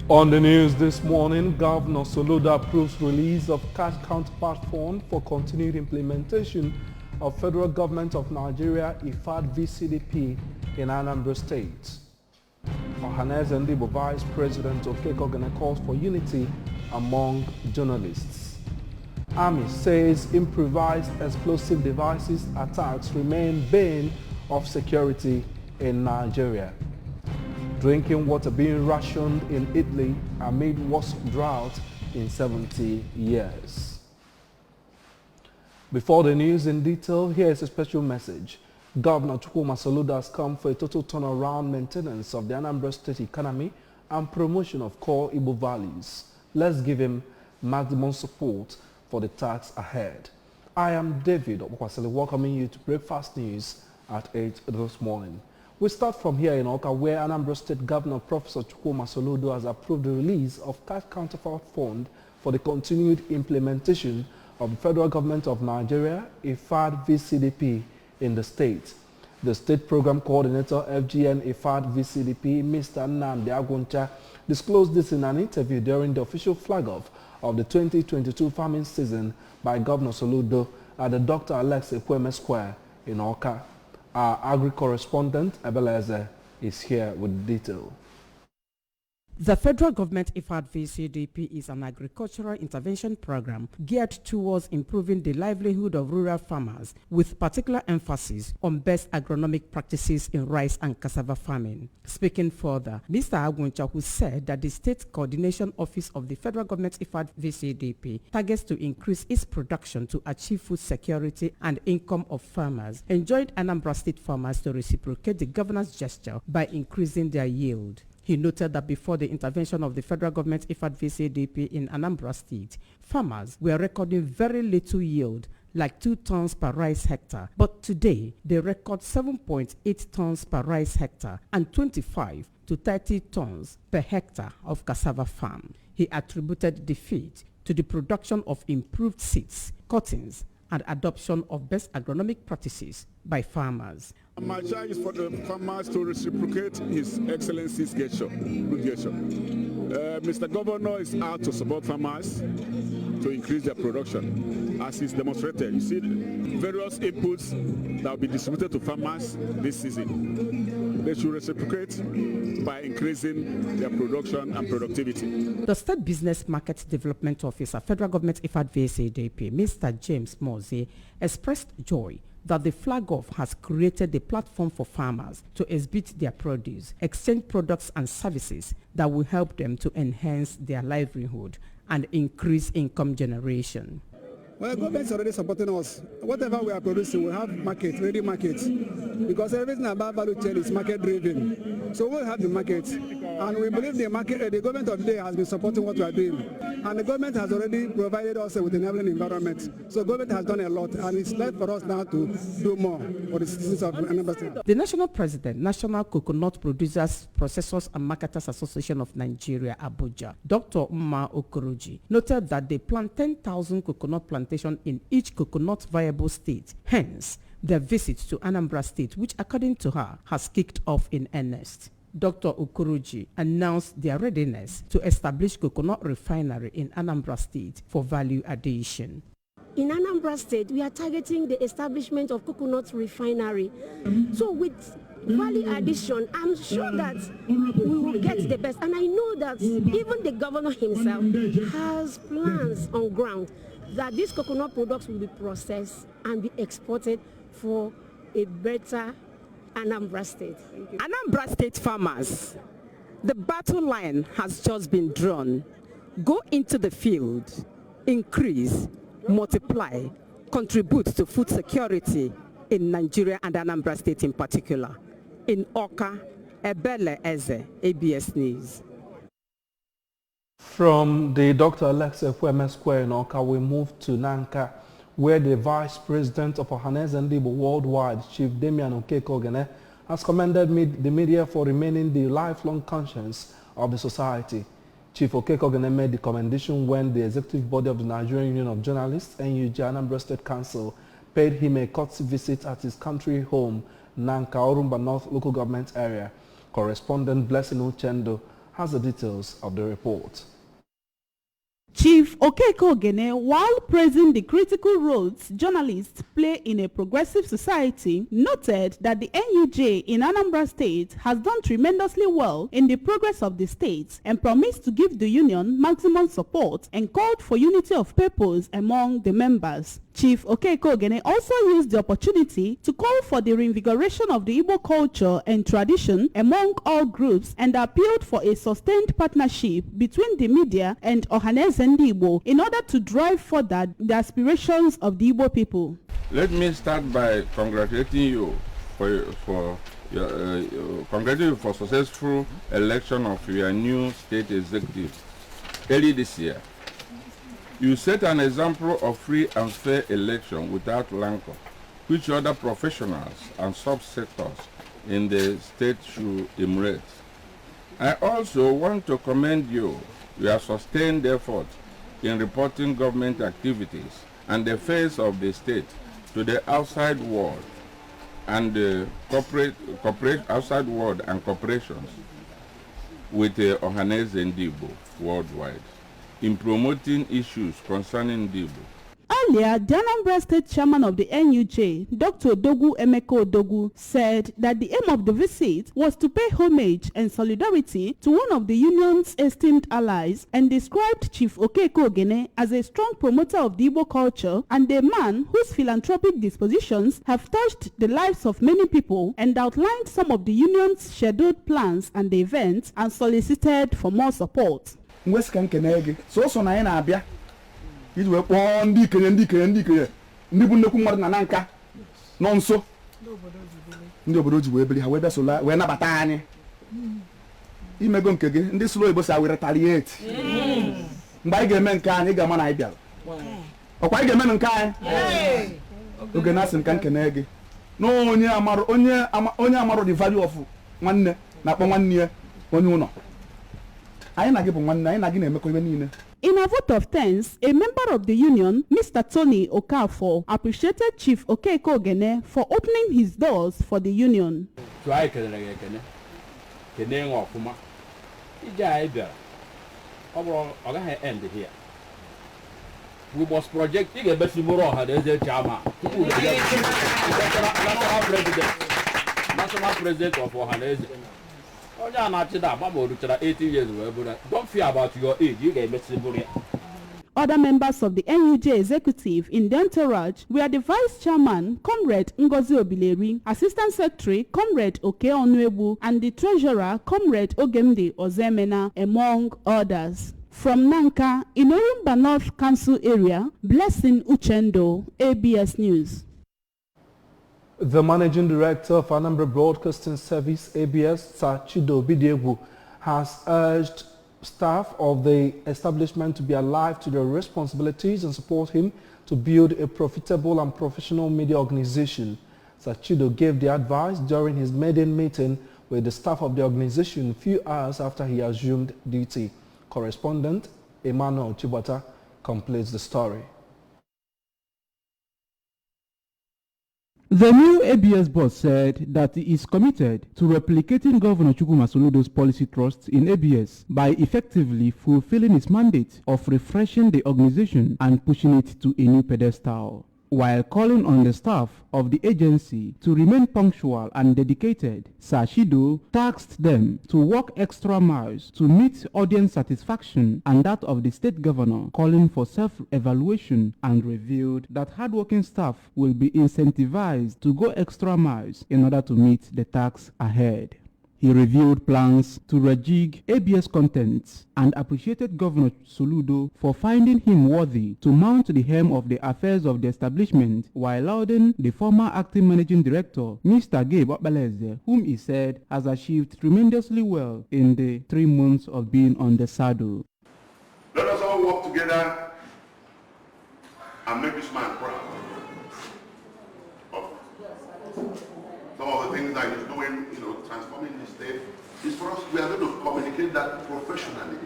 On the news this morning, Governor Soludo approves release of cash counterpart fund for continued implementation of Federal Government of Nigeria IFAD VCDP in Anambra State. Ohanaeze Ndigbo Vice President Okeke Ogene calls for unity among journalists. Army says improvised explosive devices attacks remain bane of security in Nigeria. Drinking water being rationed in Italy amid worst drought in 70 years. Before the news in detail, here is a special message. Governor Chukwuma Soludo has come for a total turnaround maintenance of the Anambra State economy and promotion of core Igbo values. Let's give him maximum support for the task ahead. I am David Okwasili, welcoming you to Breakfast News at 8 this morning. We start from here in Awka, where Anambra State Governor Professor Chukwuma Soludo has approved the release of cash counterpart fund for the continued implementation of the Federal Government of Nigeria, IFAD VCDP, in the state. The State Program Coordinator, FGN IFAD VCDP, Mr. Nnamdi Agwuncha, disclosed this in an interview during the official flag-off of the 2022 farming season by Governor Soludo at the Dr. Alex Ekwueme Square in Awka. Our agri-correspondent, Ebeleze, is here with detail. The federal government IFAD VCDP is an agricultural intervention program geared towards improving the livelihood of rural farmers with particular emphasis on best agronomic practices in rice and cassava farming. Speaking further, Mr. Agwuncha, who said that the State Coordination Office of the federal government IFAD VCDP targets to increase its production to achieve food security and income of farmers, enjoined Anambra State farmers to reciprocate the governor's gesture by increasing their yield. He noted that before the intervention of the federal government IFAD VCDP in Anambra State, farmers were recording very little yield, like 2 tons per rice hectare. But today, they record 7.8 tons per rice hectare and 25 to 30 tons per hectare of cassava farm. He attributed the feat to the production of improved seeds, cuttings, and adoption of best agronomic practices by farmers. My charge is for the farmers to reciprocate His Excellency's gesture, good gesture. Mr. Governor is out to support farmers to increase their production, as is demonstrated. You see various inputs that will be distributed to farmers this season. They should reciprocate by increasing their production and productivity. The State Business Market Development Officer, Federal Government IFAD VCDP, Mr. James Moze, expressed joy that the flag-off has created a platform for farmers to exhibit their produce, exchange products and services that will help them to enhance their livelihood and increase income generation. Well, the government is already supporting us. Whatever we are producing, we have market, ready markets, because everything about value chain is market driven. So we'll have the market, and we believe the market, the government of the day has been supporting what we are doing, and the government has already provided us with an enabling environment. So government has done a lot, and it's left for us now to do more for the citizens of Anambra State. The National President, National Coconut Producers, Processors and Marketers Association of Nigeria, Abuja, Dr. Mma Okoroji, noted that they plant 10,000 coconut plantations in each coconut viable state. Hence, their visit to Anambra State, which according to her has kicked off in earnest. Dr. Okoroji announced their readiness to establish coconut refinery in Anambra State for value addition. In Anambra State, we are targeting the establishment of coconut refinery. So with value addition, I'm sure that we will get the best. And I know that even the governor himself has plans on ground that these coconut products will be processed and be exported for a better Anambra State. Anambra State farmers, the battle line has just been drawn. Go into the field, increase, multiply, contribute to food security in Nigeria and Anambra State in particular. In Awka, Ebeleze, ABS News. From the Dr. Alex Ekwueme Square in Awka, we move to Nanka, where the Vice President of Ohanaeze Ndigbo Worldwide, Chief Damian Okeke Ogene, has commended the media for remaining the lifelong conscience of the society. Chief Okeke Ogene made the commendation when the executive body of the Nigerian Union of Journalists, NUJ Anambra State Council, paid him a courtesy visit at his country home, Nanka, Orumba North Local Government Area. Correspondent Blessing Uchendo has the details of the report. Chief Okeke Ogene, while praising the critical roles journalists play in a progressive society, noted that the NUJ in Anambra State has done tremendously well in the progress of the state and promised to give the union maximum support and called for unity of purpose among the members. Chief Okeke Ogene also used the opportunity to call for the reinvigoration of the Igbo culture and tradition among all groups and appealed for a sustained partnership between the media and Ohaneze Ndi Igbo in order to drive further the aspirations of the Igbo people. Let me start by congratulating you for successful election of your new state executive early this year. You set an example of free and fair election without rancor, which other professionals and subsectors in the state should emulate. I also want to commend you your sustained effort in reporting government activities and the affairs of the state to the outside world and the outside world and corporations with the Ohaneze Ndi Igbo worldwide in promoting issues concerning Ndi Igbo. Earlier, the Anambra State Chairman of the NUJ, Dr. Odogwu Emeka Odogwu, said that the aim of the visit was to pay homage and solidarity to one of the union's esteemed allies and described Chief Okeke Ogene as a strong promoter of the Igbo culture and a man whose philanthropic dispositions have touched the lives of many people, and outlined some of the union's scheduled plans and events and solicited for more support. iji wee kpọọ ndị ikenye ndị bụ nnekwu mmadụ na nka nọ nso ndị obodo ji wee bili ha wee bịa sola wee nabata anyị imego nke gị ndị sụrụ oyibo si a wee retaliate mgbe anyị ga-eme nke anyị ga-ama na anyị bịara ọkwa anyị ga-eme nke anyị oge na-asị nka nkene gị na onye amarụ the value of nwanne na-akpọ nwanne ya onye ụlọ anyị na gị bụ nwanne anyị na gị na-emekọ ibe niile. In a vote of thanks, a member of the union, Mr. Tony Okafor, appreciated Chief Okeke Ogene for opening his doors for the union. We must project the best national president of Ohaneze. Don't fear about your age, you get better. Other members of the NUJ executive in the entourage were the Vice Chairman, Comrade Ngozi Obileri, Assistant Secretary, Comrade Oke Onwebu, and the Treasurer, Comrade Ogemde Ozemena, among others. From Nanka, in Orumba North Council area, Blessing Uchendo, ABS News. The Managing Director of Anambra Broadcasting Service, ABS, Sir Chido Bidiegwu, has urged staff of the establishment to be alive to their responsibilities and support him to build a profitable and professional media organization. Sir Chido gave the advice during his maiden meeting with the staff of the organization a few hours after he assumed duty. Correspondent Emmanuel Chibata completes the story. The new ABS boss said that he is committed to replicating Governor Chukwuma Soludo's policy thrust in ABS by effectively fulfilling its mandate of refreshing the organization and pushing it to a new pedestal, while calling on the staff of the agency to remain punctual and dedicated. Sir Chido tasked them to work extra miles to meet audience satisfaction and that of the state governor, calling for self-evaluation, and revealed that hardworking staff will be incentivized to go extra miles in order to meet the tasks ahead. He revealed plans to rejig ABS contents and appreciated Governor Soludo for finding him worthy to mount the helm of the affairs of the establishment, while lauding the former acting managing director, Mr. Gabe Okbaleze, whom he said has achieved tremendously well in the 3 months of being on the saddle. Let us all work together and make this man proud of some of the things that he's doing, transforming the state. Is for us, we are going to communicate that professionally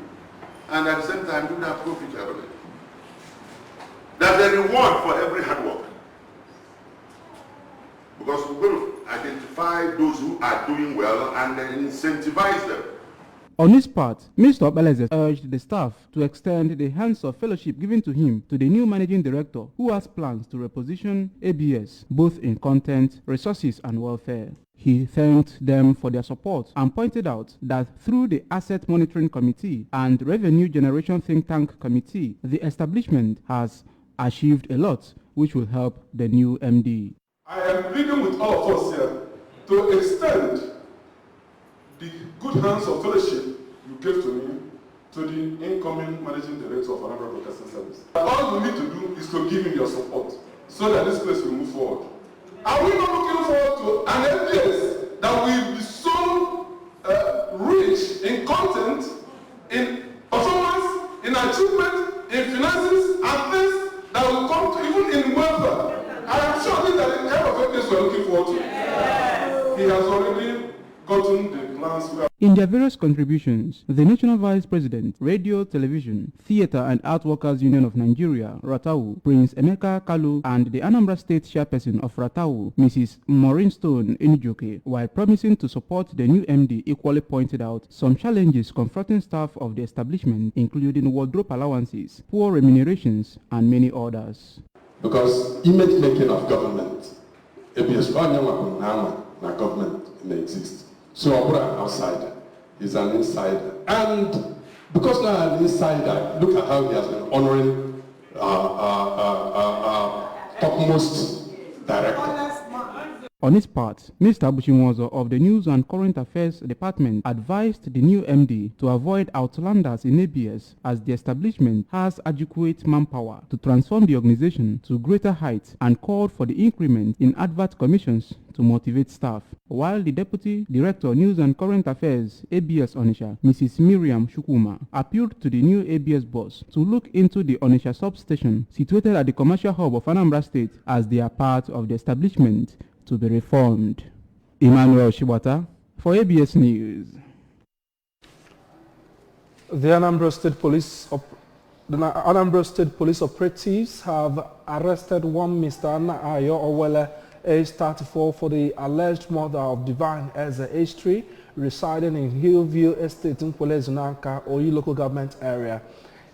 and at the same time do that profitably. There's a reward for every hard work, because we're going to identify those who are doing well and then incentivize them. On his part, Mr. Obeleze urged the staff to extend the hands of fellowship given to him to the new managing director, who has plans to reposition ABS both in content, resources and welfare. He thanked them for their support and pointed out that through the Asset Monitoring Committee and Revenue Generation Think Tank Committee, the establishment has achieved a lot which will help the new MD. I am pleading with all of us here to extend the good hands of fellowship you gave to me to the incoming managing director of Anambra Broadcasting Service. All you need to do is to give him your support so that this place will move forward. Are we not looking forward to an MPS that will be so rich in content, in performance, in achievement, in finances, and things that will come to even in welfare? I am sure that the kind of MPS we are looking forward to. He has already gotten the plans we are. In their various contributions, the National Vice President, Radio, Television, Theatre and Art Workers Union of Nigeria, Ratau, Prince Emeka Kalu, and the Anambra State Chairperson of Ratau, Mrs. Maureen Stone Inijoke, while promising to support the new MD, equally pointed out some challenges confronting staff of the establishment, including wardrobe allowances, poor remunerations, and many others. Because image making of government, ABS na government may exist. So Obura an outsider, he's an insider. And because now an insider, look at how he has been honoring topmost director. On his part, Mr. Bushinwozo of the News and Current Affairs Department advised the new MD to avoid outlanders in ABS as the establishment has adequate manpower to transform the organization to greater heights and called for the increment in advert commissions to motivate staff. While the Deputy Director News and Current Affairs ABS Onitsha, Mrs. Miriam Shukuma, appealed to the new ABS boss to look into the Onitsha substation situated at the commercial hub of Anambra State as they are part of the establishment to be reformed. Emmanuel Shibata for ABS News. The Anambra State Police operatives have arrested one Mr. Anna Ayo Owele, age 34, for the alleged murder of Divine Eze, age 3, residing in Hillview Estate in Kwele Zunanka, Oyi local government area.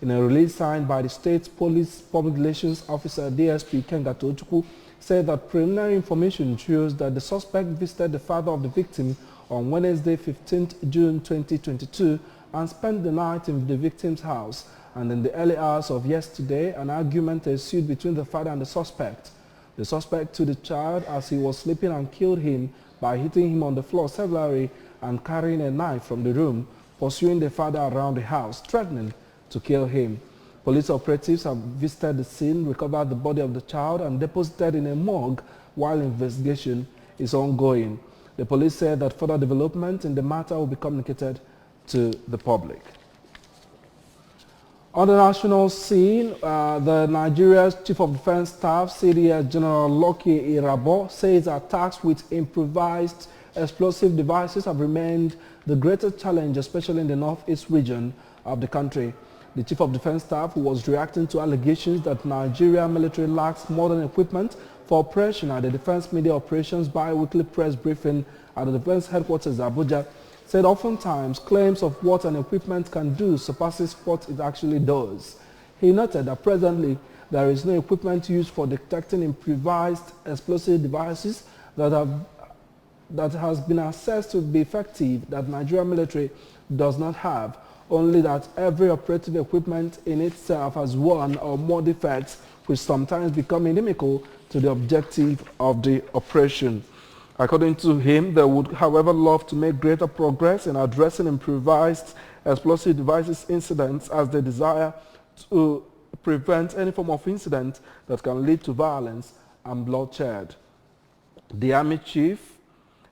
In a release signed by the State Police Public Relations Officer DSP Kenga Tochukwu, said that preliminary information shows that the suspect visited the father of the victim on Wednesday, 15th June 2022 and spent the night in the victim's house. And in the early hours of yesterday, an argument ensued between the father and the suspect. The suspect took the child as he was sleeping and killed him by hitting him on the floor severally and carrying a knife from the room, pursuing the father around the house, threatening to kill him. Police operatives have visited the scene, recovered the body of the child and deposited in a morgue while investigation is ongoing. The police said that further development in the matter will be communicated to the public. On the national scene, the Nigeria's Chief of Defense Staff, CDS General Lucky Irabo, says attacks with improvised explosive devices have remained the greatest challenge, especially in the northeast region of the country. The Chief of Defense Staff, who was reacting to allegations that Nigeria military lacks modern equipment for operation at the Defense Media Operations bi-weekly press briefing at the Defense Headquarters Abuja, said oftentimes claims of what an equipment can do surpasses what it actually does. He noted that presently there is no equipment used for detecting improvised explosive devices that has been assessed to be effective that Nigeria military does not have. Only that every operative equipment in itself has one or more defects which sometimes become inimical to the objective of the operation. According to him, they would, however, love to make greater progress in addressing improvised explosive devices incidents as they desire to prevent any form of incident that can lead to violence and bloodshed. The Army Chief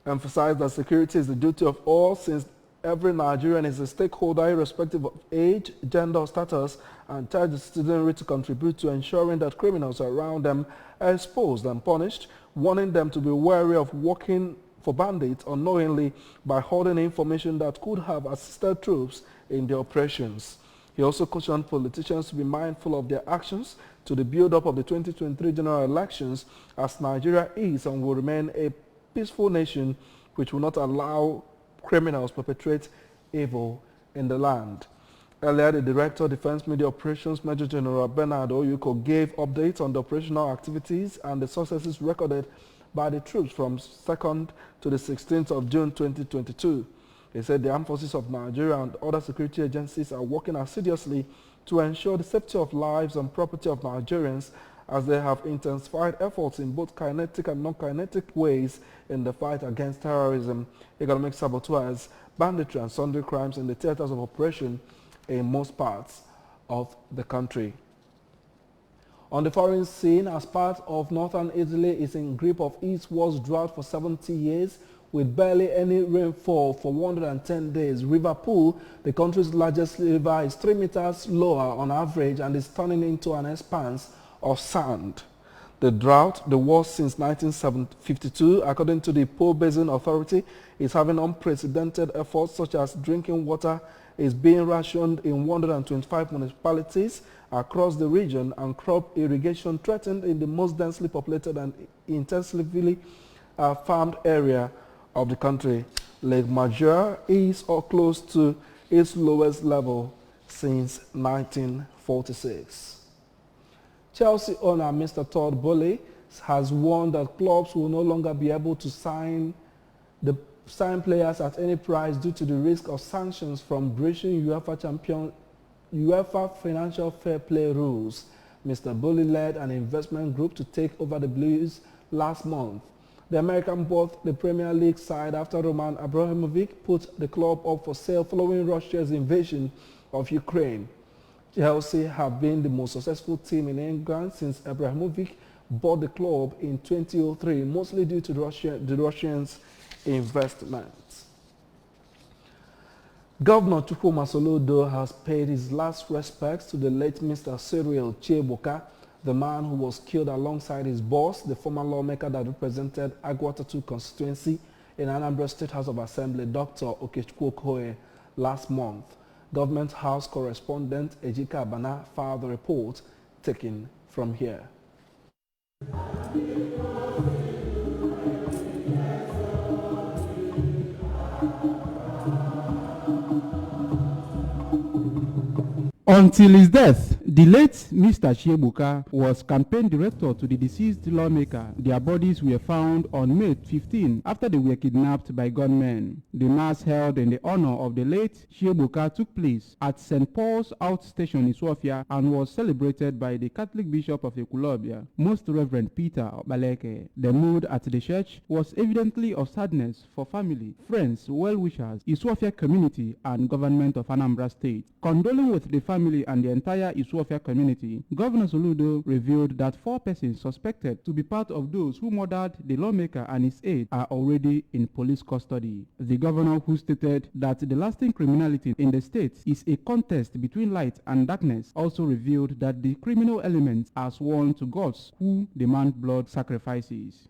emphasized that security is the duty of all, since every Nigerian is a stakeholder irrespective of age, gender, or status, and charged the citizenry to contribute to ensuring that criminals around them are exposed and punished, warning them to be wary of working for bandits unknowingly by holding information that could have assisted troops in their operations. He also cautioned politicians to be mindful of their actions to the build-up of the 2023 general elections, as Nigeria is and will remain a peaceful nation which will not allow criminals perpetrate evil in the land. Earlier, the Director of Defense Media Operations, Major General Bernard Oyuko, gave updates on the operational activities and the successes recorded by the troops from 2nd to the 16th of June 2022. He said the armed forces of Nigeria and other security agencies are working assiduously to ensure the safety of lives and property of Nigerians as they have intensified efforts in both kinetic and non-kinetic ways in the fight against terrorism, economic saboteurs, banditry and sundry crimes in the theaters of operation in most parts of the country. On the foreign scene, as part of northern Italy is in grip of its worst drought for 70 years, with barely any rainfall for 110 days. River Pool, the country's largest river, is 3 meters lower on average and is turning into an expanse of sand. The drought, the worst since 1952, according to the Po Basin Authority, is having unprecedented efforts such as drinking water is being rationed in 125 municipalities across the region, and crop irrigation threatened in the most densely populated and intensively farmed area of the country. Lake Major is or close to its lowest level since 1946. Chelsea owner Mr. Todd Boehly has warned that clubs will no longer be able to sign players at any price due to the risk of sanctions from breaching UEFA financial fair play rules. Mr. Boehly led an investment group to take over the Blues last month. The American bought the Premier League side after Roman Abramovich put the club up for sale following Russia's invasion of Ukraine. Chelsea have been the most successful team in England since Abramovich bought the club in 2003, mostly due to the Russians' investments. Governor Chukwuma Soludo has paid his last respects to the late Mr. Cyril Chiebuka, the man who was killed alongside his boss, the former lawmaker that represented Agwatatu constituency in Anambra State House of Assembly, Dr. Okechukwu Okoye, last month. Government House correspondent Ejika Abana filed the report taken from here. Until his death, the late Mr. Chiebuka was campaign director to the deceased lawmaker. Their bodies were found on May 15 after they were kidnapped by gunmen. The mass held in the honor of the late Chiebuka took place at St. Paul's Outstation in Sofia and was celebrated by the Catholic Bishop of Ekulobia, Most Reverend Peter Obaleke. The mood at the church was evidently of sadness for family, friends, well-wishers, Iswafia community and government of Anambra State. Condoling with the family and the entire Iswafia community, Governor Soludo revealed that 4 persons suspected to be part of those who murdered the lawmaker and his aide are already in police custody. The governor, who stated that the lasting criminality in the state is a contest between light and darkness, also revealed that the criminal elements are sworn to gods who demand blood sacrifices.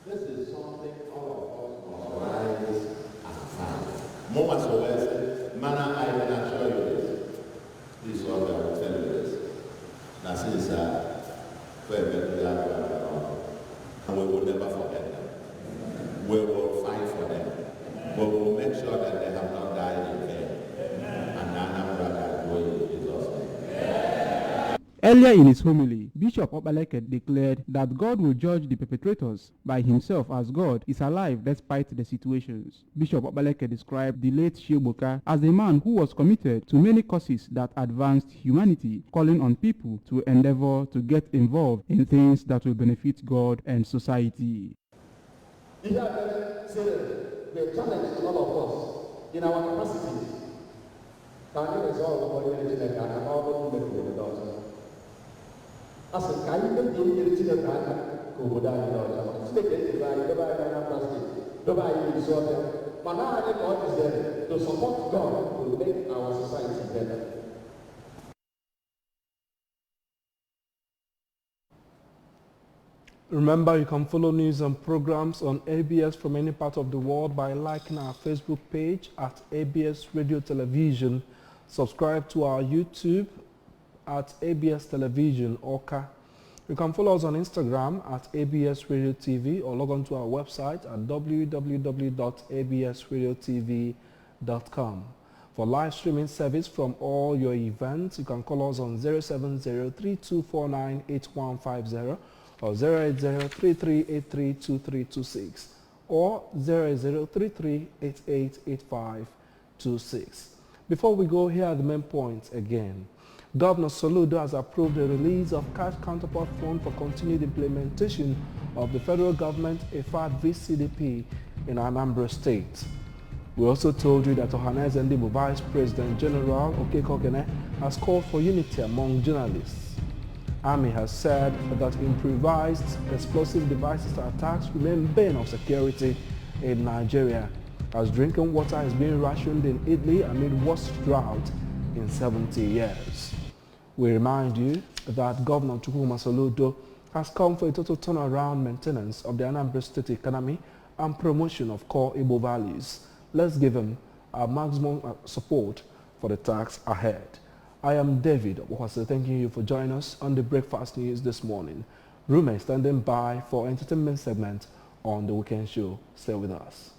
This is something all of us must rise and find. Moments of manner, I can assure you this. This is what I will tell you this. Now, since and we will never forget them. We will fight for them. We will make sure that they have not died in vain. And Anambra is doing Jesus' name. Earlier in his homily, Bishop Obaleke declared that God will judge the perpetrators by himself, as God is alive despite the situations. Bishop Obaleke described the late Chiebuka as a man who was committed to many causes that advanced humanity, calling on people to endeavor to get involved in things that will benefit God and society. The challenge to all of us in our capacities can you resolve what you need and how to make it as a kind of Indian China, who would die in our state, but now God is there to support God to make our society better. Remember, you can follow news and programs on ABS from any part of the world by liking our Facebook page at ABS Radio Television. Subscribe to our YouTube at ABS Television Oka. You can follow us on Instagram at ABS Radio TV or log on to our website at www.absradiotv.com. For live streaming service from all your events, you can call us on 070-3249-8150 or 080-3383-2326 or 080-3388-8526. Before we go, here are the main points again. Governor Soludo has approved the release of cash counterpart fund for continued implementation of the federal government EFAD VCDP in Anambra State. We also told you that Ohanaeze Ndigbo Vice President General Okeke Ogene has called for unity among journalists. Army has said that improvised explosive devices attacks remain bane of security in Nigeria, as drinking water is being rationed in Italy amid worst drought in 70 years. We remind you that Governor Chukwuma Soludo has come for a total turnaround maintenance of the Anambra State economy and promotion of core Igbo values. Let's give him our maximum support for the tasks ahead. I am David Okwase, thanking you for joining us on the Breakfast News this morning. Rume standing by for entertainment segment on the weekend show. Stay with us.